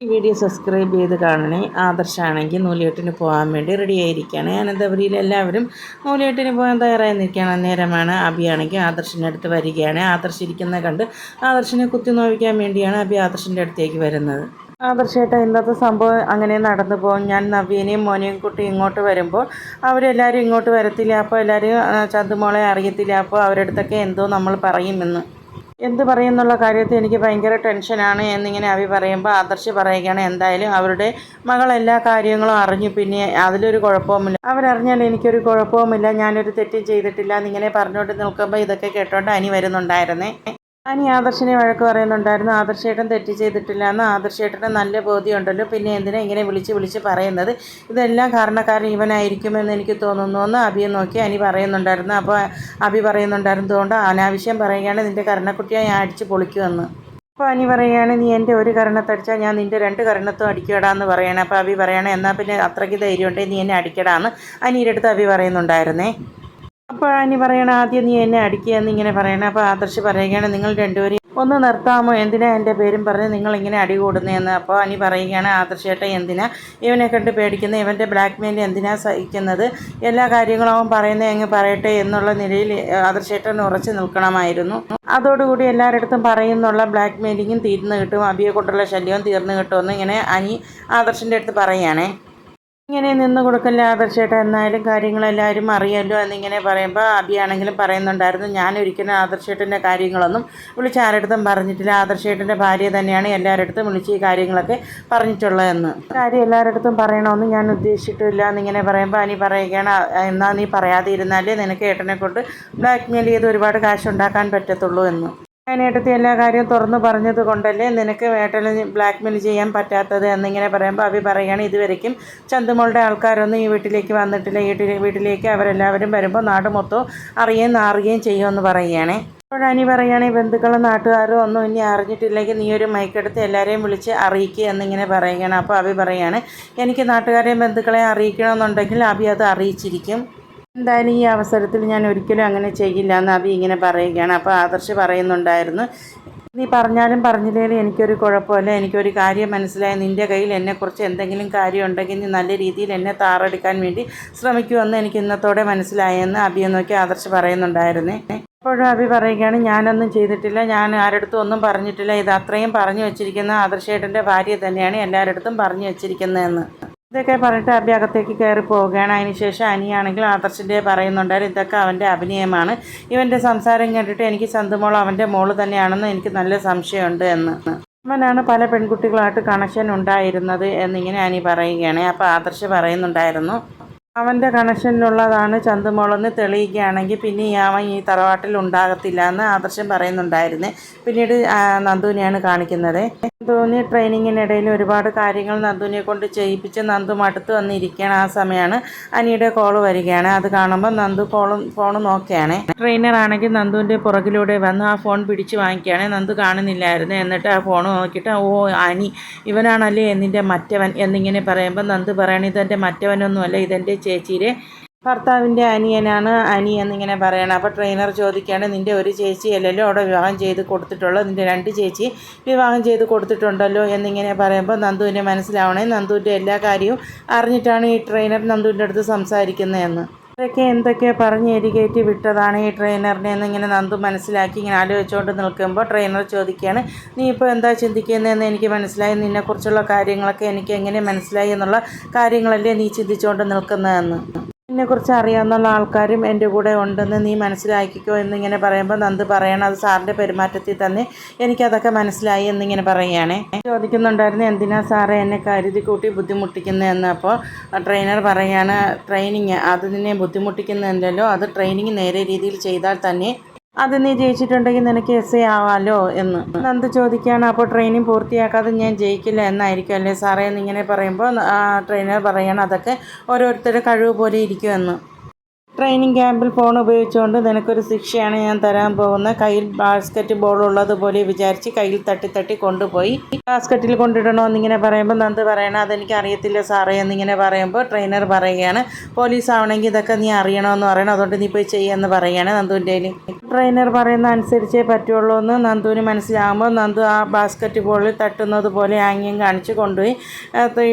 ഈ video subscribe ചെയ്ത് കാണണേ. ആദർശാണെങ്കിൽ നൂലുകെട്ടിന് പോകാൻ വേണ്ടി റെഡിയായിരിക്കുകയാണ്. അനന്തപുരിയിൽ എല്ലാവരും നൂലുകെട്ടിന് പോകാൻ തയ്യാറായി നിൽക്കുകയാണ്. അന്നേരമാണ് അബിയാണെങ്കിൽ ആദർശിൻ്റെ അടുത്ത് വരികയാണ്. ആദർശ് ഇരിക്കുന്നത് കണ്ട് ആദർശിനെ കുത്തി നോവിക്കാൻ വേണ്ടിയാണ് അബി ആദർശിൻ്റെ അടുത്തേക്ക് വരുന്നത്. ആദർശേട്ടാ, ഇന്നത്തെ സംഭവം അങ്ങനെ നടന്നു പോകും. ഞാൻ നവ്യനെയും മോനെയും കുട്ടി ഇങ്ങോട്ട് വരുമ്പോൾ അവരെല്ലാവരും ഇങ്ങോട്ട് വരത്തില്ല. അപ്പോൾ എല്ലാവരും ചന്തുമോളെ അറിയത്തില്ല. അപ്പോൾ അവരുടെ അടുത്തൊക്കെ എന്തോ നമ്മൾ പറയുമെന്ന്. എന്ത് പറയുന്നുള്ള കാര്യത്തിൽ എനിക്ക് ഭയങ്കര ടെൻഷനാണ് എന്നിങ്ങനെ അഭി പറയുമ്പോൾ ആദർശ് പറയുകയാണ്, എന്തായാലും അവരുടെ മകൾ എല്ലാ കാര്യങ്ങളും അറിഞ്ഞു, പിന്നെ അതിലൊരു കുഴപ്പവുമില്ല. അവരറിഞ്ഞാൽ എനിക്കൊരു കുഴപ്പവുമില്ല, ഞാനൊരു തെറ്റും ചെയ്തിട്ടില്ല എന്നിങ്ങനെ പറഞ്ഞുകൊണ്ട് നിൽക്കുമ്പോൾ ഇതൊക്കെ കേട്ടോണ്ട് അനി വരുന്നുണ്ടായിരുന്നേ. അനി ആദർശിനെ വഴക്ക് പറയുന്നുണ്ടായിരുന്നു. ആദർശേട്ടൻ തെറ്റ് ചെയ്തിട്ടില്ല എന്ന് ആദർശേട്ടന് നല്ല ബോധ്യമുണ്ടല്ലോ, പിന്നെ എന്തിനാ ഇങ്ങനെ വിളിച്ച് പറയുന്നത്? ഇതെല്ലാം കാരണക്കാരൻ ഇവനായിരിക്കുമെന്ന് എനിക്ക് തോന്നുന്നു എന്ന് അഭിയെ നോക്കി അനി പറയുന്നുണ്ടായിരുന്നു. അപ്പോൾ അഭി പറയുന്നുണ്ടായിരുന്നതുകൊണ്ട് അനാവശ്യം പറയുകയാണ്, നിൻ്റെ കരണക്കുട്ടിയെ ഞാൻ അടിച്ച് പൊളിക്കുമെന്ന്. അപ്പോൾ അനി പറയുകയാണ്, നീ എൻ്റെ ഒരു കരണത്തടിച്ചാൽ ഞാൻ നിൻ്റെ രണ്ട് കരണത്തും അടിക്കടാന്ന് പറയണേ. അപ്പോൾ അഭി പറയണേ, എന്നാൽ പിന്നെ അത്രയ്ക്ക് ധൈര്യമുണ്ടെങ്കിൽ നീ എന്നെ അടിക്കടാന്ന് അനിയുടെ അടുത്ത് അഭി പറയുന്നുണ്ടായിരുന്നേ. അപ്പോൾ അനി പറയണം, ആദ്യം നീ എന്നെ അടിക്കുക എന്നിങ്ങനെ പറയണം. അപ്പോൾ ആദർശ് പറയുകയാണ്, നിങ്ങൾ രണ്ടുപേരും ഒന്ന് നിർത്താമോ? എന്തിനാ എൻ്റെ പേരും പറഞ്ഞ് നിങ്ങളിങ്ങനെ അടി കൂടുന്നതെന്ന്. അപ്പോൾ അനി പറയുകയാണ്, ആദർശേട്ടൻ എന്തിനാ ഇവനെ കണ്ട് പേടിക്കുന്നത്? ഇവൻ്റെ ബ്ലാക്ക് മെയിൽ എന്തിനാ സഹിക്കുന്നത്? എല്ലാ കാര്യങ്ങളും അവൻ പറയുന്നത് അങ്ങ് പറയട്ടെ എന്നുള്ള നിലയിൽ ആദർശേട്ടൻ ഉറച്ചു നിൽക്കണമായിരുന്നു. അതോടുകൂടി എല്ലാവരുടെ അടുത്തും പറയുന്നുള്ള ബ്ലാക്ക് മെയിലിങ്ങും തീർന്നു കിട്ടും, അബിയെ കൊണ്ടുള്ള ശല്യവും തീർന്നു കിട്ടുമെന്ന് ഇങ്ങനെ അനി ആദർശിൻ്റെ അടുത്ത് പറയുകയാണേ. ഇങ്ങനെ നിന്ന് കൊടുക്കല്ലേ ആദർശേട്ടാ, എന്നായാലും കാര്യങ്ങളെല്ലാവരും അറിയാമല്ലോ എന്നിങ്ങനെ പറയുമ്പോൾ അബിയാണെങ്കിലും പറയുന്നുണ്ടായിരുന്നു, ഞാനൊരിക്കലും ആദർശേട്ടൻ്റെ കാര്യങ്ങളൊന്നും വിളിച്ച് ആരുടെടുത്തും പറഞ്ഞിട്ടില്ല. ആദർശേട്ടൻ്റെ ഭാര്യ തന്നെയാണ് എല്ലാവരുടെ അടുത്തും വിളിച്ച് ഈ കാര്യങ്ങളൊക്കെ പറഞ്ഞിട്ടുള്ളതെന്ന്. കാര്യം എല്ലാവരുടെ അടുത്തും പറയണമെന്ന് ഞാൻ ഉദ്ദേശിച്ചിട്ടില്ല എന്നിങ്ങനെ പറയുമ്പോൾ അനി പറയുകയാണ്, എന്നാൽ നീ പറയാതെ ഇരുന്നാലേ നിനക്ക് ഏട്ടനെ കൊണ്ട് ബ്ലാക്ക് മെയിൽ ചെയ്ത് ഒരുപാട് കാശുണ്ടാക്കാൻ പറ്റത്തുള്ളൂ എന്ന്. ഞാനേട്ടത്തി എല്ലാ കാര്യവും തുറന്നു പറഞ്ഞത് കൊണ്ടല്ലേ നിനക്ക് ഏട്ടനെ ബ്ലാക്ക് മെയിൽ ചെയ്യാൻ പറ്റാത്തത് എന്നിങ്ങനെ പറയുമ്പോൾ അഭി പറയുകയാണ്, ഇതുവരയ്ക്കും ചന്തുമോളുടെ ആൾക്കാരൊന്നും ഈ വീട്ടിലേക്ക് വന്നിട്ടില്ല. വീട്ടിലേക്ക് അവരെല്ലാവരും വരുമ്പോൾ നാട് മൊത്തം അറിയുകയും നാറുകയും ചെയ്യുമെന്ന് പറയുകയാണേ. അപ്പോഴനി പറയുകയാണെങ്കിൽ ബന്ധുക്കളും നാട്ടുകാരും ഒന്നും ഇനി അറിഞ്ഞിട്ടില്ലെങ്കിൽ നീ ഒരു മൈക്കെടുത്ത് എല്ലാവരെയും വിളിച്ച് അറിയിക്കുക എന്നിങ്ങനെ പറയുകയാണ്. അപ്പോൾ അഭി പറയുകയാണ്, എനിക്ക് നാട്ടുകാരെയും ബന്ധുക്കളെയും അറിയിക്കണമെന്നുണ്ടെങ്കിൽ അഭി അത് അറിയിച്ചിരിക്കും. എന്തായാലും ഈ അവസരത്തിൽ ഞാൻ ഒരിക്കലും അങ്ങനെ ചെയ്യില്ല എന്ന് അഭി ഇങ്ങനെ പറയുകയാണ്. അപ്പോൾ ആദർശ് പറയുന്നുണ്ടായിരുന്നു, നീ പറഞ്ഞാലും പറഞ്ഞില്ലെങ്കിലും എനിക്കൊരു കുഴപ്പമില്ല, എനിക്കൊരു കാര്യം മനസ്സിലായി, നിൻ്റെ കയ്യിൽ എന്നെക്കുറിച്ച് എന്തെങ്കിലും കാര്യം ഉണ്ടെങ്കിൽ നീ നല്ല രീതിയിൽ എന്നെ താറടിക്കാൻ വേണ്ടി ശ്രമിക്കുമെന്ന് എനിക്ക് ഇന്നത്തോടെ മനസ്സിലായെന്ന് അഭിയെ നോക്കി ആദർശ് പറയുന്നുണ്ടായിരുന്നേ. അപ്പോഴും അഭി പറയുകയാണ്, ഞാനൊന്നും ചെയ്തിട്ടില്ല, ഞാൻ ആരുടെടുത്തും ഒന്നും പറഞ്ഞിട്ടില്ല, ഇത് അത്രയും പറഞ്ഞു വെച്ചിരിക്കുന്ന ആദർശേട്ടൻ്റെ ഭാര്യ തന്നെയാണ് എല്ലാവരുടെ അടുത്തും പറഞ്ഞു വെച്ചിരിക്കുന്നതെന്ന്. ഇതൊക്കെ പറഞ്ഞിട്ട് അഭി അകത്തേക്ക് കയറി പോവുകയാണ്. അതിനുശേഷം അനിയാണെങ്കിൽ ആദർശിൻ്റെ പറയുന്നുണ്ടായിരുന്നു, ഇതൊക്കെ അവൻ്റെ അഭിനയമാണ്, ഇവൻ്റെ സംസാരം കേട്ടിട്ട് എനിക്ക് ചന്തുമോൾ അവൻ്റെ മോള് തന്നെയാണെന്ന് എനിക്ക് നല്ല സംശയമുണ്ട് എന്ന്. അവനാണ് പല പെൺകുട്ടികളായിട്ട് കണക്ഷൻ ഉണ്ടായിരുന്നത് എന്നിങ്ങനെ അനി പറയുകയാണ്. അപ്പോൾ ആദർശ് പറയുന്നുണ്ടായിരുന്നു, അവൻ്റെ കണക്ഷനിലുള്ളതാണ് ചന്തുമോളെന്ന് തെളിയിക്കുകയാണെങ്കിൽ പിന്നെ അവൻ ഈ തറവാട്ടിൽ ഉണ്ടാകത്തില്ല എന്ന് ആദർശം പറയുന്നുണ്ടായിരുന്നേ. പിന്നീട് നന്ദുവിനെയാണ് കാണിക്കുന്നത്. നന്ദുവിന് ട്രെയിനിങ്ങിനിടയിൽ ഒരുപാട് കാര്യങ്ങൾ നന്ദുവിനെ കൊണ്ട് ചെയ്യിപ്പിച്ച് നന്ദു മടുത്ത് വന്നിരിക്കുകയാണ്. ആ സമയമാണ് അനിയുടെ കോള് വരികയാണ്. അത് കാണുമ്പോൾ നന്ദു ഫോൺ നോക്കുകയാണ്. ട്രെയിനർ ആണെങ്കിൽ നന്ദുവിൻ്റെ പുറകിലൂടെ വന്ന് ആ ഫോൺ പിടിച്ച് വാങ്ങിക്കുകയാണ്. നന്ദു കാണുന്നില്ലായിരുന്നു. എന്നിട്ട് ആ ഫോൺ നോക്കിയിട്ട്, ഓ അനി ഇവനാണല്ലേ എന്നിൻ്റെ മറ്റവൻ എന്നിങ്ങനെ പറയുമ്പോൾ നന്ദു പറയണത്, ഇതെൻ്റെ മറ്റവനൊന്നുമല്ല, ഇതെൻ്റെ ചേച്ചിയുടെ ഭർത്താവിൻ്റെ അനിയനാണ് അനി എന്നിങ്ങനെ പറയണം. അപ്പോൾ ട്രെയിനർ ചോദിക്കുകയാണ്, നിൻ്റെ ഒരു ചേച്ചി അല്ലല്ലോ അവിടെ വിവാഹം ചെയ്ത് കൊടുത്തിട്ടുള്ളൂ, നിൻ്റെ രണ്ട് ചേച്ചി വിവാഹം ചെയ്ത് കൊടുത്തിട്ടുണ്ടല്ലോ എന്നിങ്ങനെ പറയുമ്പോൾ നന്ദുവിനെ മനസ്സിലാവണേ, നന്ദുവിൻ്റെ എല്ലാ കാര്യവും അറിഞ്ഞിട്ടാണ് ഈ ട്രെയിനർ നന്ദുവിൻ്റെ അടുത്ത് സംസാരിക്കുന്നതെന്ന്. അതൊക്കെ എന്തൊക്കെ പറഞ്ഞ് എരികേറ്റി വിട്ടതാണ് ഈ ട്രെയിനറിനെ എന്നിങ്ങനെ നന്ദു മനസ്സിലാക്കി ഇങ്ങനെ ആലോചിച്ചുകൊണ്ട് നിൽക്കുമ്പോൾ ട്രെയിനർ ചോദിക്കുകയാണ്, നീ ഇപ്പോൾ എന്താ ചിന്തിക്കുന്നതെന്ന് എനിക്ക് മനസ്സിലായി, നിന്നെക്കുറിച്ചുള്ള കാര്യങ്ങളൊക്കെ എനിക്ക് എങ്ങനെ മനസ്സിലായി എന്നുള്ള കാര്യങ്ങളല്ലേ നീ ചിന്തിച്ചുകൊണ്ട് നിൽക്കുന്നതെന്ന്. എന്നെക്കുറിച്ച് അറിയാവുന്ന ആൾക്കാരും എൻ്റെ കൂടെ ഉണ്ടെന്ന് നീ മനസ്സിലാക്കിക്കോ എന്നിങ്ങനെ പറയുമ്പോൾ നന്ദു പറയണം, അത് സാറിൻ്റെ പെരുമാറ്റത്തിൽ തന്നെ എനിക്കതൊക്കെ മനസ്സിലായി എന്നിങ്ങനെ പറയുകയാണേ. ചോദിക്കുന്നുണ്ടായിരുന്നു, എന്തിനാ സാറേ എന്നെ കരുതി കൂട്ടി ബുദ്ധിമുട്ടിക്കുന്നതെന്ന്. അപ്പോൾ ട്രെയിനർ പറയാണ്, ട്രെയിനിങ് അത് നിന്നെ ബുദ്ധിമുട്ടിക്കുന്നില്ലല്ലോ, അത് ട്രെയിനിങ് നേരെ രീതിയിൽ ചെയ്താൽ തന്നെ അത് നീ ജയിച്ചിട്ടുണ്ടെങ്കിൽ നിനക്ക് എസ് എ ആവാമല്ലോ എന്ന് നന്ദു ചോദിക്കുകയാണ്. അപ്പോൾ ട്രെയിനിങ് പൂർത്തിയാക്കാതെ ഞാൻ ജയിക്കില്ല എന്നായിരിക്കും അല്ലേ സാറേ എന്നിങ്ങനെ പറയുമ്പോൾ ട്രെയിനർ പറയണം, അതൊക്കെ ഓരോരുത്തരുടെ കഴിവ് പോലെ ഇരിക്കുമെന്ന്. ട്രെയിനിങ് ക്യാമ്പിൽ ഫോൺ ഉപയോഗിച്ചുകൊണ്ട് നിനക്കൊരു ശിക്ഷയാണ് ഞാൻ തരാൻ പോകുന്നത്. കയ്യിൽ ബാസ്ക്കറ്റ് ബോൾ ഉള്ളതുപോലെ വിചാരിച്ച് കയ്യിൽ തട്ടി തട്ടി കൊണ്ടുപോയി ബാസ്ക്കറ്റിൽ കൊണ്ടിടണമെന്നിങ്ങനെ പറയുമ്പോൾ നന്ദ് പറയണം അതെനിക്ക് അറിയത്തില്ല സാറേ എന്നിങ്ങനെ പറയുമ്പോൾ ട്രെയിനർ പറയുകയാണ് പോലീസ് ആവണമെങ്കിൽ ഇതൊക്കെ നീ അറിയണമെന്ന് പറയണം, അതുകൊണ്ട് നീ പോയി ചെയ്യുമെന്ന് പറയുകയാണ് നന്ദുവിൻ്റെ. ട്രെയിനർ പറയുന്ന അനുസരിച്ചേ പറ്റുള്ളൂ എന്ന് നന്ദുവിന് മനസ്സിലാകുമ്പോൾ നന്ദു ആ ബാസ്ക്കറ്റ് ബോളിൽ തട്ടുന്നത് പോലെ ആംഗ്യം കാണിച്ച് കൊണ്ടുപോയി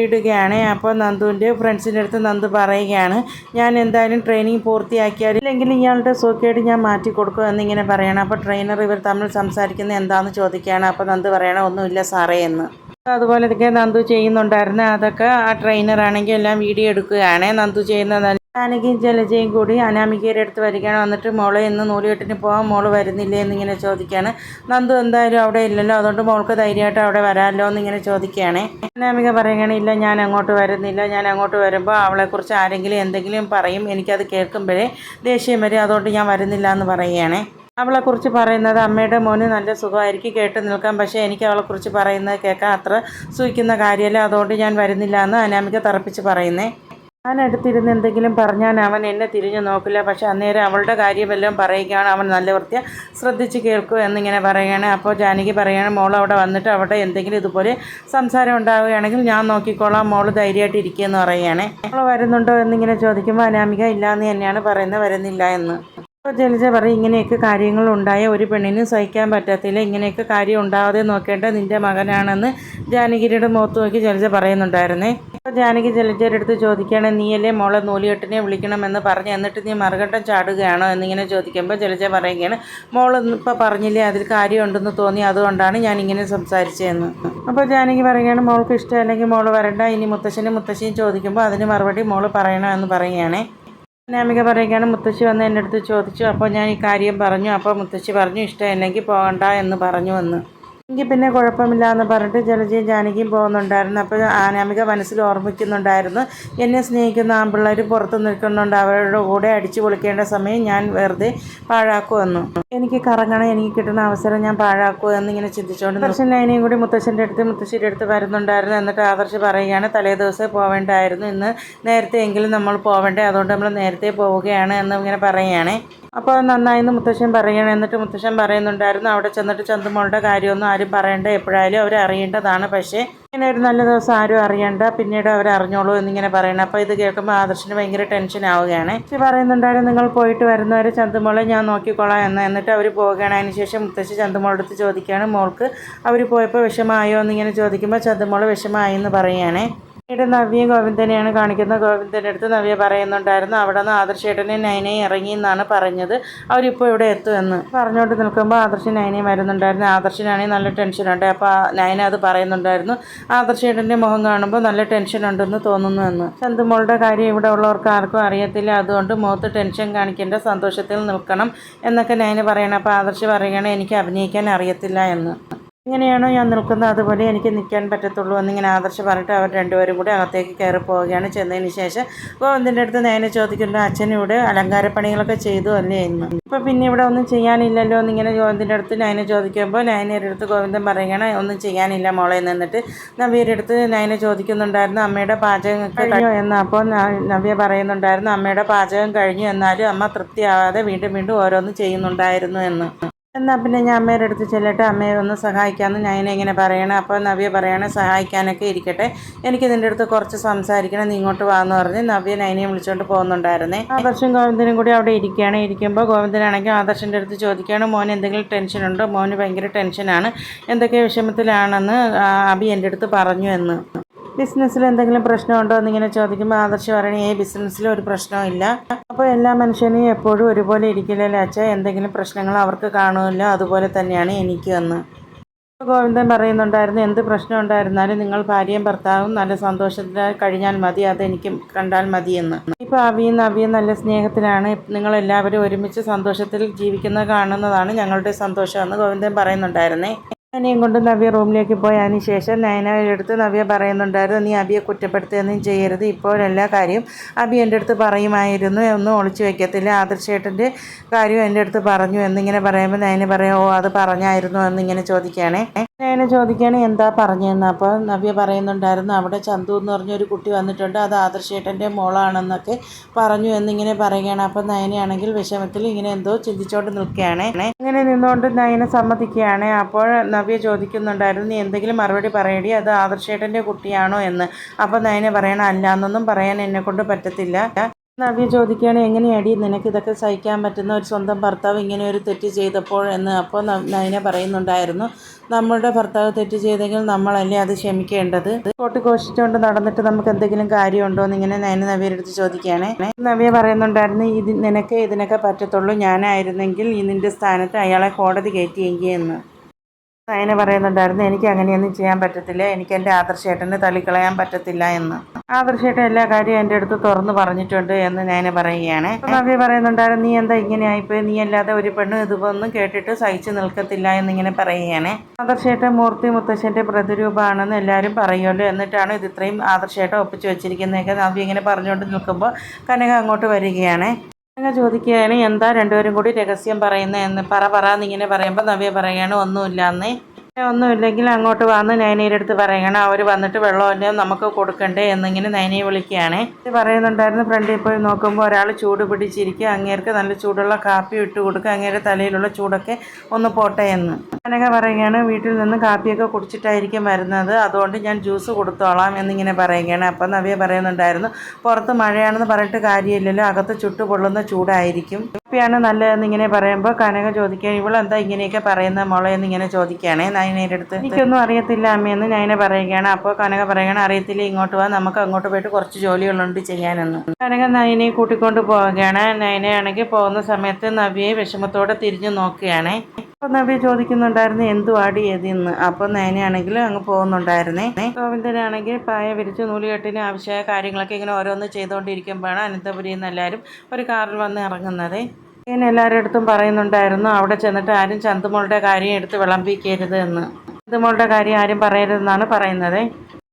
ഇടുകയാണ്. അപ്പോൾ നന്ദുവിൻ്റെ ഫ്രണ്ട്സിൻ്റെ അടുത്ത് നന്ദു പറയുകയാണ് ഞാൻ എന്തായാലും ട്രെയിനിങ് പൂർത്തിയാക്കിയാൽ ഇല്ലെങ്കിൽ ഇയാളുടെ സോക്കേട് ഞാൻ മാറ്റി കൊടുക്കും എന്നിങ്ങനെ പറയണം. അപ്പോൾ ട്രെയിനർ ഇവർ തമ്മിൽ സംസാരിക്കുന്നത് എന്താണെന്ന് ചോദിക്കുകയാണ്. അപ്പോൾ നന്ദു പറയണം ഒന്നുമില്ല സാറേ എന്ന്. അതുപോലെയൊക്കെ നന്ദു ചെയ്യുന്നുണ്ടായിരുന്നു. അതൊക്കെ ആ ട്രെയിനറാണെങ്കിൽ എല്ലാം വീഡിയോ എടുക്കുകയാണ്. നന്ദു ചെയ്യുന്ന ജാനകിയും ജലജയും കൂടി അനാമികയുടെ അടുത്ത് വരികയാണ്. വന്നിട്ട് മോളെ ഇന്ന് നൂലുകെട്ടിന് പോകാൻ മോള് വരുന്നില്ലേ എന്നിങ്ങനെ ചോദിക്കുകയാണ്. നന്ദു എന്തായാലും അവിടെ ഇല്ലല്ലോ, അതുകൊണ്ട് മോൾക്ക് ധൈര്യമായിട്ട് അവിടെ വരാമല്ലോ എന്നിങ്ങനെ ചോദിക്കുകയാണ്. അനാമിക പറയുകയാണ് ഇല്ല ഞാൻ അങ്ങോട്ട് വരുന്നില്ല, ഞാൻ അങ്ങോട്ട് വരുമ്പോൾ അവളെക്കുറിച്ച് ആരെങ്കിലും എന്തെങ്കിലും പറയും, എനിക്കത് കേൾക്കുമ്പോഴേ ദേഷ്യം വരും, അതുകൊണ്ട് ഞാൻ വരുന്നില്ല എന്ന് പറയുകയാണ്. അവളെക്കുറിച്ച് പറയുന്നത് അമ്മയുടെ മോന് നല്ല സുഖമായിരിക്കും കേട്ട് നിൽക്കാം, പക്ഷേ എനിക്ക് അവളെക്കുറിച്ച് പറയുന്നത് കേൾക്കാൻ അത്ര സൂഹിക്കുന്ന കാര്യമല്ല, അതുകൊണ്ട് ഞാൻ വരുന്നില്ല എന്ന് അനാമിക തറപ്പിച്ച് പറയുന്നേ. ഞാൻ അടുത്തിരുന്ന് എന്തെങ്കിലും പറഞ്ഞാൽ അവൻ എന്നെ തിരിഞ്ഞു നോക്കില്ല, പക്ഷെ അന്നേരം അവളുടെ കാര്യമെല്ലാം പറയുകയാണ്, അവൻ നല്ല വൃത്തിയ ശ്രദ്ധിച്ച് കേൾക്കൂ എന്നിങ്ങനെ പറയുകയാണ്. അപ്പോൾ ജാനകി പറയുകയാണ് മോൾ അവിടെ വന്നിട്ട് അവിടെ എന്തെങ്കിലും ഇതുപോലെ സംസാരം ഉണ്ടാവുകയാണെങ്കിൽ ഞാൻ നോക്കിക്കോളാം, മോൾ ധൈര്യമായിട്ട് ഇരിക്കുകയെന്ന് പറയുകയാണ്. മോൾ വരുന്നുണ്ടോ എന്നിങ്ങനെ ചോദിക്കുമ്പോൾ അനാമിക ഇല്ലയെന്ന് തന്നെയാണ് പറയുന്നത്, വരുന്നില്ല എന്ന്. അപ്പോൾ ജലജ പറയും ഇങ്ങനെയൊക്കെ കാര്യങ്ങൾ ഉണ്ടായ ഒരു പെണ്ണിനും സഹിക്കാൻ പറ്റത്തില്ല, ഇങ്ങനെയൊക്കെ കാര്യം ഉണ്ടാവാതെ നോക്കേണ്ട നിൻ്റെ മകനാണെന്ന് ജാനകിയുടെ മുഖത്ത് നോക്കി ജലജ പറയുന്നുണ്ടായിരുന്നേ. അപ്പോൾ ജാനകി ജലജയുടെ അടുത്ത് ചോദിക്കുകയാണ് നീയല്ലേ മോളെ നൂലുകെട്ടിനെ വിളിക്കണമെന്ന് പറഞ്ഞു, എന്നിട്ട് നീ മറുകണ്ടം ചാടുകയാണോ എന്നിങ്ങനെ ചോദിക്കുമ്പോൾ ജലജ പറയുകയാണ് മോൾ ഇപ്പോൾ പറഞ്ഞില്ലേ അതിൽ കാര്യമുണ്ടെന്ന് തോന്നി, അതുകൊണ്ടാണ് ഞാൻ ഇങ്ങനെ സംസാരിച്ചതെന്ന്. അപ്പോൾ ജാനകി പറയുകയാണ് മോൾക്ക് ഇഷ്ടമല്ലെങ്കിൽ മോൾ വരണ്ട, ഇനി മുത്തശ്ശിയും ചോദിക്കുമ്പോൾ അതിന് മറുപടി മോൾ പറയണമെന്ന് പറയുകയാണ്. അനാമിക പറയുകയാണ് മുത്തശ്ശി വന്ന് എൻ്റെ അടുത്ത് ചോദിച്ചു, അപ്പോൾ ഞാൻ ഈ കാര്യം പറഞ്ഞു, അപ്പോൾ മുത്തശ്ശി പറഞ്ഞു ഇഷ്ടമില്ലെങ്കിൽ പോകണ്ട എന്ന് പറഞ്ഞു എന്ന്. എങ്കിൽ പിന്നെ കുഴപ്പമില്ല എന്ന് പറഞ്ഞിട്ട് ജലജയും ജാനകിയും പോകുന്നുണ്ടായിരുന്നു. അപ്പോൾ അനാമിക മനസ്സിൽ ഓർമ്മിക്കുന്നുണ്ടായിരുന്നു എന്നെ സ്നേഹിക്കുന്ന ആൺപിള്ളേർ പുറത്ത് നിൽക്കുന്നുണ്ട്, അവരുടെ കൂടെ അടിച്ചു പൊളിക്കേണ്ട സമയം ഞാൻ വെറുതെ പാഴാക്കുമെന്നു, എനിക്ക് കറങ്ങണം, എനിക്ക് കിട്ടുന്ന അവസരം ഞാൻ പാഴാക്കുമോ എന്നിങ്ങനെ ചിന്തിച്ചുകൊണ്ട് ആദർശൻ നയനയും കൂടി മുത്തശ്ശിയുടെ അടുത്ത് വരുന്നുണ്ടായിരുന്നു. എന്നിട്ട് ആദർശ് പറയുകയാണ് തലേ ദിവസം പോവേണ്ടായിരുന്നു, ഇന്ന് നേരത്തെ എങ്കിലും നമ്മൾ പോവേണ്ടേ, അതുകൊണ്ട് നമ്മൾ നേരത്തെ പോവുകയാണ് എന്ന് ഇങ്ങനെ പറയുകയാണ്. അപ്പോൾ നന്നായിന്ന് മുത്തശ്ശൻ പറയുകയാണ്. എന്നിട്ട് മുത്തശ്ശൻ പറയുന്നുണ്ടായിരുന്നു അവിടെ ചെന്നിട്ട് ചന്തുമോളുടെ കാര്യമൊന്നും ആരും പറയണ്ട, എപ്പോഴായാലും അവർ അറിയേണ്ടതാണ്, പക്ഷേ ഇങ്ങനെ ഒരു നല്ല ദിവസം ആരും അറിയണ്ട, പിന്നീട് അവർ അറിഞ്ഞോളൂ എന്നിങ്ങനെ പറയണം. അപ്പോൾ ഇത് കേൾക്കുമ്പോൾ ആദർശിന് ഭയങ്കര ടെൻഷൻ ആവുകയാണ്. മുത്തശ്ശി പറയുന്നുണ്ടായിരുന്നു നിങ്ങൾ പോയിട്ട് വരുന്നവരെ ചന്തുമോളെ ഞാൻ നോക്കിക്കോളാം എന്ന്. എന്നിട്ട് അവർ പോവുകയാണ്. അതിന് ശേഷം മുത്തശ്ശി ചന്തുമോളുടെ അടുത്ത് ചോദിക്കുകയാണ് മോൾക്ക് അവർ പോയപ്പോൾ വിഷമായോ എന്നിങ്ങനെ ചോദിക്കുമ്പോൾ ചന്തുമോൾ വിഷമായി എന്ന് പറയുകയാണ്. പിന്നീട് നവ്യയും ഗോവിന്ദനെയാണ് കാണിക്കുന്നത്. ഗോവിന്ദൻ്റെ അടുത്ത് നവ്യ പറയുന്നുണ്ടായിരുന്നു അവിടെ നിന്ന് ആദർശേട്ടനെ നയനയും ഇറങ്ങി എന്നാണ് പറഞ്ഞത്, അവരിപ്പോൾ ഇവിടെ എത്തുമെന്ന് പറഞ്ഞുകൊണ്ട് നിൽക്കുമ്പോൾ ആദർശ് നയനയും വരുന്നുണ്ടായിരുന്നു. ആദർശിനാണെങ്കിൽ നല്ല ടെൻഷനുണ്ട്. അപ്പോൾ നയന അത് പറയുന്നുണ്ടായിരുന്നു ആദർശേട്ടൻ്റെ മുഖം കാണുമ്പോൾ നല്ല ടെൻഷൻ ഉണ്ടെന്ന് തോന്നുന്നു എന്ന്. ചന്തുമോളുടെ കാര്യം ഇവിടെ ഉള്ളവർക്ക് ആർക്കും അറിയത്തില്ല, അതുകൊണ്ട് മുഖത്ത് ടെൻഷൻ കാണിക്കേണ്ട, സന്തോഷത്തിൽ നിൽക്കണം എന്നൊക്കെ നയന പറയണം. അപ്പോൾ ആദർശ് പറയുകയാണ് എനിക്ക് അഭിനയിക്കാൻ അറിയത്തില്ല എന്ന്. ഇങ്ങനെയാണോ ഞാൻ നിൽക്കുന്നത് അതുപോലെ എനിക്ക് നിൽക്കാൻ പറ്റത്തുള്ളൂ എന്നിങ്ങനെ ആദർശ് പറഞ്ഞിട്ട് അവർ രണ്ടുപേരും കൂടി അകത്തേക്ക് കയറി പോവുകയാണ്. ചെന്നതിന് ശേഷം ഗോവിന്ദൻ്റെ അടുത്ത് നയന ചോദിക്കുന്നുണ്ട് അച്ഛനിവിടെ അലങ്കാരപ്പണികളൊക്കെ ചെയ്തു അല്ലേ എന്ന്. ഇപ്പോൾ പിന്നെ ഇവിടെ ഒന്നും ചെയ്യാനില്ലല്ലോ എന്നിങ്ങനെ ഗോവിന്ദൻ്റെ അടുത്ത് നയന ചോദിക്കുമ്പോൾ നയനയുടെ അടുത്ത് ഗോവിന്ദൻ പറയുകയാണ് ഒന്നും ചെയ്യാനില്ല മോളെ. എന്നിട്ട് നവ്യയുടെ അടുത്ത് നയന ചോദിക്കുന്നുണ്ടായിരുന്നു അമ്മയുടെ പാചകം കഴിഞ്ഞോ എന്ന്. അപ്പോൾ നവ്യ പറയുന്നുണ്ടായിരുന്നു അമ്മയുടെ പാചകം കഴിഞ്ഞു, എന്നാലും അമ്മ തൃപ്തിയാവാതെ വീണ്ടും ഓരോന്ന് ചെയ്യുന്നുണ്ടായിരുന്നു എന്ന്. എന്നാൽ പിന്നെ ഞാൻ അമ്മയുടെ അടുത്ത് ചെല്ലട്ടെ, അമ്മയെ ഒന്ന് സഹായിക്കാമെന്ന് നയന ഇങ്ങനെ പറയണം. അപ്പോൾ നവ്യ പറയണേ സഹായിക്കാനൊക്കെ ഇരിക്കട്ടെ, എനിക്ക് നിൻ്റെ അടുത്ത് കുറച്ച് സംസാരിക്കണം, നീ ഇങ്ങോട്ട് വാന്ന് പറഞ്ഞ് നവ്യ നയനയെ വിളിച്ചുകൊണ്ട് പോകുന്നുണ്ടായിരുന്നേ. ആദർശും ഗോവിന്ദനും കൂടി അവിടെ ഇരിക്കുകയാണ്. ഗോവിന്ദനാണെങ്കിൽ ആദർശിൻ്റെ അടുത്ത് ചോദിക്കുകയാണ് മോന് എന്തെങ്കിലും ടെൻഷനുണ്ടോ, മോന് ഭയങ്കര ടെൻഷനാണ്, എന്തൊക്കെ വിഷമത്തിലാണെന്ന് അബി എൻ്റെ അടുത്ത് പറഞ്ഞു എന്ന്. ബിസിനസ്സിൽ എന്തെങ്കിലും പ്രശ്നമുണ്ടോ എന്നിങ്ങനെ ചോദിക്കുമ്പോൾ ആദർശ് പറയണേ ബിസിനസ്സിൽ ഒരു പ്രശ്നവും ഇല്ല. അപ്പോൾ എല്ലാ മനുഷ്യനെയും എപ്പോഴും ഒരുപോലെ ഇരിക്കില്ലല്ലോ അച്ഛാ, എന്തെങ്കിലും പ്രശ്നങ്ങൾ അവർക്ക് കാണുമല്ലോ, അതുപോലെ തന്നെയാണ് എനിക്ക് എന്ന്. ഗോവിന്ദൻ പറയുന്നുണ്ടായിരുന്നു എന്ത് പ്രശ്നം ഉണ്ടായിരുന്നാലും നിങ്ങൾ ഭാര്യയും ഭർത്താവും നല്ല സന്തോഷത്തിൽ കഴിഞ്ഞാൽ മതി, അതെനിക്ക് കണ്ടാൽ മതിയെന്ന്. ഇപ്പോൾ അവിയും നവിയും നല്ല സ്നേഹത്തിലാണ്, നിങ്ങളെല്ലാവരും ഒരുമിച്ച് സന്തോഷത്തിൽ ജീവിക്കുന്നത് കാണുന്നതാണ് ഞങ്ങളുടെ സന്തോഷമെന്ന് ഗോവിന്ദൻ പറയുന്നുണ്ടായിരുന്നേ. നയനയും കൊണ്ട് നവ്യ റൂമിലേക്ക് പോയി. അതിന് ശേഷം നയനയുടെ നവ്യ പറയുന്നുണ്ടായിരുന്നു നീ അബിയെ കുറ്റപ്പെടുത്തുകയൊന്നും ചെയ്യരുത്, ഇപ്പോഴെല്ലാ കാര്യം അബി എൻ്റെ അടുത്ത് പറയുമായിരുന്നു, ഒന്നും ഒളിച്ചു വയ്ക്കത്തില്ല, ആദർശേട്ടൻ്റെ കാര്യം എൻ്റെ അടുത്ത് പറഞ്ഞു എന്നിങ്ങനെ പറയുമ്പോൾ നയന പറയാം ഓ അത് പറഞ്ഞായിരുന്നു എന്നിങ്ങനെ ചോദിക്കുകയാണേ. നയന ചോദിക്കുകയാണ് എന്താ പറഞ്ഞതെന്ന്. അപ്പോൾ നവ്യ പറയുന്നുണ്ടായിരുന്നു അവിടെ ചന്തു എന്ന് പറഞ്ഞൊരു കുട്ടി വന്നിട്ടുണ്ട്, അത് ആദർശേട്ടൻ്റെ മോളാണെന്നൊക്കെ പറഞ്ഞു എന്നിങ്ങനെ പറയുകയാണ്. അപ്പോൾ നയനയാണെങ്കിൽ വിഷമത്തിൽ ഇങ്ങനെ എന്തോ ചിന്തിച്ചുകൊണ്ട് നിൽക്കുകയാണ്. ഇങ്ങനെ നിന്നുകൊണ്ട് നയന സമ്മതിക്കുകയാണ്. അപ്പോൾ നവ്യ ചോദിക്കുന്നുണ്ടായിരുന്നു നീ എന്തെങ്കിലും മറുപടി പറയടി, അത് ആദർശേട്ടൻ്റെ കുട്ടിയാണോ എന്ന്. അപ്പോൾ നയന പറയണം അല്ല എന്നൊന്നും പറയാൻ എന്നെക്കൊണ്ട് പറ്റത്തില്ല. നവ്യ ചോദിക്കുകയാണ് എങ്ങനെയാടി നിനക്ക് ഇതൊക്കെ സഹിക്കാൻ പറ്റുന്ന, ഒരു സ്വന്തം ഭർത്താവ് ഇങ്ങനെ ഒരു തെറ്റ് ചെയ്തപ്പോൾ എന്ന്. അപ്പോൾ നയന പറയുന്നുണ്ടായിരുന്നു നമ്മളുടെ ഭർത്താവ് തെറ്റ് ചെയ്തെങ്കിൽ നമ്മളല്ലേ അത് ക്ഷമിക്കേണ്ടത്, കൊട്ടിഘോഷിച്ചുകൊണ്ട് നടന്നിട്ട് നമുക്ക് എന്തെങ്കിലും കാര്യമുണ്ടോ എന്നിങ്ങനെ നവ്യയുടെ അടുത്ത് ചോദിക്കുകയാണ്. നവ്യ പറയുന്നുണ്ടായിരുന്നു നിനക്ക് ഇതിനൊക്കെ പറ്റത്തുള്ളൂ, ഞാനായിരുന്നെങ്കിൽ നിന്റെ സ്ഥാനത്ത് അയാളെ കോടതി കയറ്റിയെങ്കിൽ എന്ന്. നയന പറയുന്നുണ്ടായിരുന്നു എനിക്ക് അങ്ങനെയൊന്നും ചെയ്യാൻ പറ്റത്തില്ല, എനിക്ക് എൻ്റെ ആദർശേട്ടനെ തള്ളിക്കളയാൻ പറ്റത്തില്ല എന്ന്. ആദർശേട്ടൻ എല്ലാ കാര്യവും എൻ്റെ അടുത്ത് തുറന്നു പറഞ്ഞിട്ടുണ്ട് എന്ന് നയന പറയുകയാണ്. നവ്യ പറയുന്നുണ്ടായിരുന്നു നീ എന്താ ഇങ്ങനെ ആയിപ്പോയി, നീ അല്ലാതെ ഒരു പെണ്ണ് ഇതൊന്നും കേട്ടിട്ട് സഹിച്ചു നിൽക്കത്തില്ല എന്നിങ്ങനെ പറയുകയാണ്. ആദർശേട്ടൻ മൂർത്തി മുത്തശ്ശൻ്റെ പ്രതിരൂപമാണെന്ന് എല്ലാവരും പറയുമല്ലോ, എന്നിട്ടാണ് ഇത് ഇത്രയും ആദർശേട്ടൻ ഒപ്പിച്ച് വെച്ചിരിക്കുന്നതൊക്കെ നവ്യ ഇങ്ങനെ പറഞ്ഞുകൊണ്ട് നിൽക്കുമ്പോൾ കനക അങ്ങോട്ട് വരികയാണ്. കനക ചോദിക്കുകയാണ് എന്താ രണ്ടുപേരും കൂടി രഹസ്യം പറയുന്നത് എന്ന്. പറ എന്നിങ്ങനെ പറയുമ്പോൾ നവ്യ പറയുകയാണ് ഒന്നുമില്ലാന്നേ. ഒന്നുമില്ലെങ്കിൽ അങ്ങോട്ട് വന്ന് നയനയുടെ അടുത്ത് പറയുകയാണ്, അവർ വന്നിട്ട് വെള്ളമല്ലോ നമുക്ക് കൊടുക്കണ്ടേ എന്നിങ്ങനെ നയനയെ വിളിക്കുകയാണ്. ഇത് പറയുന്നുണ്ടായിരുന്നു ഫ്രണ്ടിൽ പോയി നോക്കുമ്പോൾ ഒരാൾ ചൂട് പിടിച്ചിരിക്കുക, അങ്ങേർക്ക് നല്ല ചൂടുള്ള കാപ്പി ഇട്ട് കൊടുക്കുക, അങ്ങേരുടെ തലയിലുള്ള ചൂടൊക്കെ ഒന്ന് പോട്ടെ എന്ന്. കനക പറയുകയാണ് വീട്ടിൽ നിന്ന് കാപ്പിയൊക്കെ കുടിച്ചിട്ടായിരിക്കും വരുന്നത്, അതുകൊണ്ട് ഞാൻ ജ്യൂസ് കൊടുത്തോളാം എന്നിങ്ങനെ പറയുകയാണ്. അപ്പം നവ്യ പറയുന്നുണ്ടായിരുന്നു പുറത്ത് മഴയാണെന്ന് പറഞ്ഞിട്ട് കാര്യമില്ലല്ലോ, അകത്ത് ചുട്ടുപൊള്ളുന്ന ചൂടായിരിക്കും, കാപ്പിയാണ് നല്ലതെന്നിങ്ങനെ പറയുമ്പോൾ കനക ചോദിക്കുകയാണ് ഇവളെന്താ ഇങ്ങനെയൊക്കെ പറയുന്ന മോളെ എന്നിങ്ങനെ ചോദിക്കുകയാണ് നയനയുടെ അടുത്ത്. എനിക്കൊന്നും അറിയത്തില്ല അമ്മയെന്ന് നയന പറയുകയാണ്. അപ്പോൾ കനക പറയുകയാണ് അറിയത്തില്ല ഇങ്ങോട്ട് വാ, നമുക്ക് അങ്ങോട്ട് പോയിട്ട് കുറച്ച് ജോലികളുണ്ട് ചെയ്യാനെന്ന്. കനക നയനയെ കൂട്ടിക്കൊണ്ട് പോവുകയാണ്. നയനയാണെങ്കിൽ പോകുന്ന സമയത്ത് നവ്യയെ വിഷമത്തോടെ തിരിഞ്ഞു നോക്കുകയാണ്. അപ്പോൾ നവ്യ ചോദിക്കുന്നുണ്ടായിരുന്നു എന്തുവാടി ഏതെന്ന്. അപ്പോൾ നയനയാണെങ്കിൽ അങ്ങ് പോകുന്നുണ്ടായിരുന്നേ. ഗോവിന്ദനാണെങ്കിൽ പായ വിരിച്ച് നൂലുകെട്ടിന് ആവശ്യമായ കാര്യങ്ങളൊക്കെ ഇങ്ങനെ ഓരോന്ന് ചെയ്തുകൊണ്ടിരിക്കുമ്പോഴാണ് അനന്തപുരിയിൽ നിന്ന് എല്ലാവരും ഒരു കാറിൽ വന്ന് ഇറങ്ങുന്നത്. ഇങ്ങനെ എല്ലാവരുടെ അടുത്തും പറയുന്നുണ്ടായിരുന്നു അവിടെ ചെന്നിട്ട് ആരും ചന്തുമോളുടെ കാര്യം എടുത്ത് വിളമ്പിക്കരുത് എന്ന്. ചന്തുമോളുടെ കാര്യം ആരും പറയരുതെന്നാണ് പറയുന്നത്.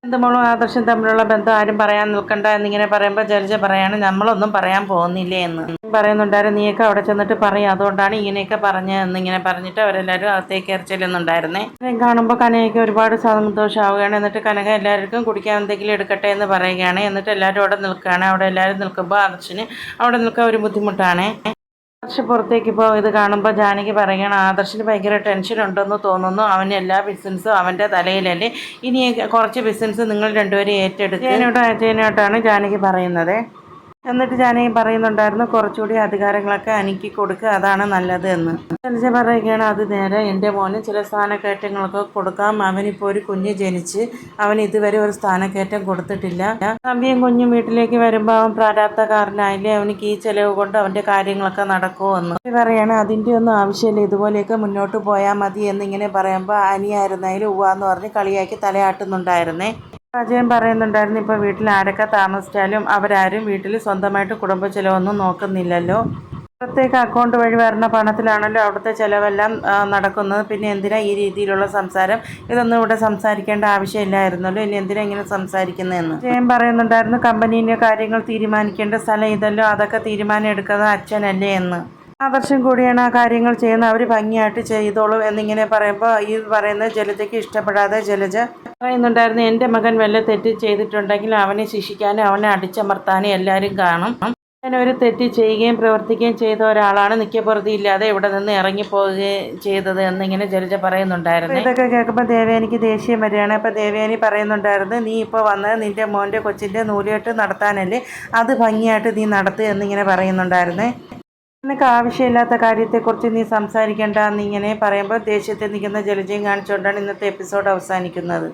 ചന്തുമോളും ആദർശം തമ്മിലുള്ള ബന്ധം ആരും പറയാൻ നിൽക്കണ്ട എന്നിങ്ങനെ പറയുമ്പോൾ ജലജ പറയാണ് നമ്മളൊന്നും പറയാൻ പോകുന്നില്ലേ എന്ന് പറയുന്നുണ്ടായിരുന്നു. നീയൊക്കെ അവിടെ ചെന്നിട്ട് പറയും, അതുകൊണ്ടാണ് ഇങ്ങനെയൊക്കെ പറഞ്ഞതെന്നിങ്ങനെ പറഞ്ഞിട്ട് അവരെല്ലാവരും അകത്തേക്ക് കയറി ചെല്ലുന്നുണ്ടായിരുന്നേ. കാണുമ്പോൾ കനകയ്ക്ക് ഒരുപാട് സന്തോഷമാവുകയാണ്. എന്നിട്ട് കനക എല്ലാവർക്കും കുടിക്കാൻ എന്തെങ്കിലും എടുക്കട്ടെ എന്ന് പറയുകയാണ്. എന്നിട്ട് എല്ലാവരും അവിടെ നിൽക്കുകയാണ്. അവിടെ എല്ലാവരും നിൽക്കുമ്പോൾ ആദർശിന് അവിടെ നിൽക്കാൻ ഒരു ബുദ്ധിമുട്ടാണ്. ആദർശ് പുറത്തേക്ക് ഇത് കാണുമ്പോൾ ജാനകി പറയുകയാണ് ആദർശിന് ഭയങ്കര ടെൻഷൻ ഉണ്ടെന്ന് തോന്നുന്നു, അവന് എല്ലാ ബിസിനസ്സും അവൻ്റെ തലയിലല്ലേ, ഇനി കുറച്ച് ബിസിനസ് നിങ്ങൾ രണ്ടുപേരും ഏറ്റെടുക്കുക അജയനോട്ടാണ് ജാനകി പറയുന്നത്. എന്നിട്ട് ജാനകി പറയുന്നുണ്ടായിരുന്നു കുറച്ചുകൂടി അധികാരങ്ങളൊക്കെ അനിക്ക് കൊടുക്കുക, അതാണ് നല്ലത് എന്ന്. ജലജ പറയുകയാണ് അത് നേരെ, എൻ്റെ മോന് ചില സ്ഥാനക്കയറ്റങ്ങളൊക്കെ കൊടുക്കാം, അവനിപ്പോൾ ഒരു കുഞ്ഞ് ജനിച്ച് അവൻ ഇതുവരെ ഒരു സ്ഥാനക്കയറ്റം കൊടുത്തിട്ടില്ല, നവ്യയും കുഞ്ഞും വീട്ടിലേക്ക് വരുമ്പോൾ അവൻ പ്രാരാബ്ധക്കാരനായില്ലേ, അവനിക്ക് ഈ ചിലവ് കൊണ്ട് അവൻ്റെ കാര്യങ്ങളൊക്കെ നടക്കുമെന്ന് പറയാണ്. അതിൻ്റെ ഒന്നും ആവശ്യമില്ല, ഇതുപോലെയൊക്കെ മുന്നോട്ട് പോയാൽ മതി എന്നിങ്ങനെ പറയുമ്പോൾ അനിയായിരുന്നാലും ഉവ്വാന്ന് പറഞ്ഞ് കളിയാക്കി തലയാട്ടുന്നുണ്ടായിരുന്നേ. അജയൻ പറയുന്നുണ്ടായിരുന്നു ഇപ്പോൾ വീട്ടിൽ ആരൊക്കെ താമസിച്ചാലും അവരാരും വീട്ടിൽ സ്വന്തമായിട്ട് കുടുംബ ചിലവൊന്നും നോക്കുന്നില്ലല്ലോ, പുറത്തേക്ക് അക്കൗണ്ട് വഴി വരുന്ന പണത്തിലാണല്ലോ അവിടുത്തെ ചിലവെല്ലാം നടക്കുന്നത്, പിന്നെ എന്തിനാ ഈ രീതിയിലുള്ള സംസാരം, ഇതൊന്നും ഇവിടെ സംസാരിക്കേണ്ട ആവശ്യമില്ലായിരുന്നല്ലോ, ഇനി എന്തിനാ ഇങ്ങനെ സംസാരിക്കുന്നതെന്ന് അജയൻ പറയുന്നുണ്ടായിരുന്നു. കമ്പനീൻ്റെ കാര്യങ്ങൾ തീരുമാനിക്കേണ്ട സ്ഥലം ഇതല്ലോ, അതൊക്കെ തീരുമാനം എടുക്കുന്നത് അച്ഛനല്ലേ എന്ന്. ആദർശം കൂടിയാണ് ആ കാര്യങ്ങൾ ചെയ്യുന്നത്, അവർ ഭംഗിയായിട്ട് ചെയ്തോളൂ എന്നിങ്ങനെ പറയുമ്പോൾ ഈ പറയുന്ന ജലജയ്ക്ക് ഇഷ്ടപ്പെടാതെ ജലജ പറയുന്നുണ്ടായിരുന്നു എൻ്റെ മകൻ വല്ല തെറ്റ് ചെയ്തിട്ടുണ്ടെങ്കിൽ അവനെ ശിക്ഷിക്കാനും അവനെ അടിച്ചമർത്താനും എല്ലാവരും കാണും, അങ്ങനെ ഒരു തെറ്റ് ചെയ്യുകയും പ്രവർത്തിക്കുകയും ചെയ്ത ഒരാളാണ് നിത്യപ്രതിയില്ലാതെ ഇവിടെ നിന്ന് ഇറങ്ങിപ്പോവുകയും ചെയ്തത് എന്നിങ്ങനെ ജലജ പറയുന്നുണ്ടായിരുന്നു. ഇതൊക്കെ കേൾക്കുമ്പോൾ ദേവയാനിക്ക് ദേഷ്യം വരികയാണ്. അപ്പോൾ ദേവയാനി പറയുന്നുണ്ടായിരുന്നു നീ ഇപ്പോൾ വന്നത് നിൻ്റെ മോൻ്റെ കൊച്ചിൻ്റെ നൂലുകെട്ട് നടത്താനല്ലേ, അത് ഭംഗിയായിട്ട് നീ നടത്തുക എന്നിങ്ങനെ പറയുന്നുണ്ടായിരുന്നേ. നിനക്ക് ആവശ്യമില്ലാത്ത കാര്യത്തെക്കുറിച്ച് നീ സംസാരിക്കേണ്ട എന്നിങ്ങനെ പറയുമ്പോൾ ദേഷ്യത്തിൽ നിൽക്കുന്ന ജലജയും കാണിച്ചുകൊണ്ടാണ് ഇന്നത്തെ എപ്പിസോഡ് അവസാനിക്കുന്നത്.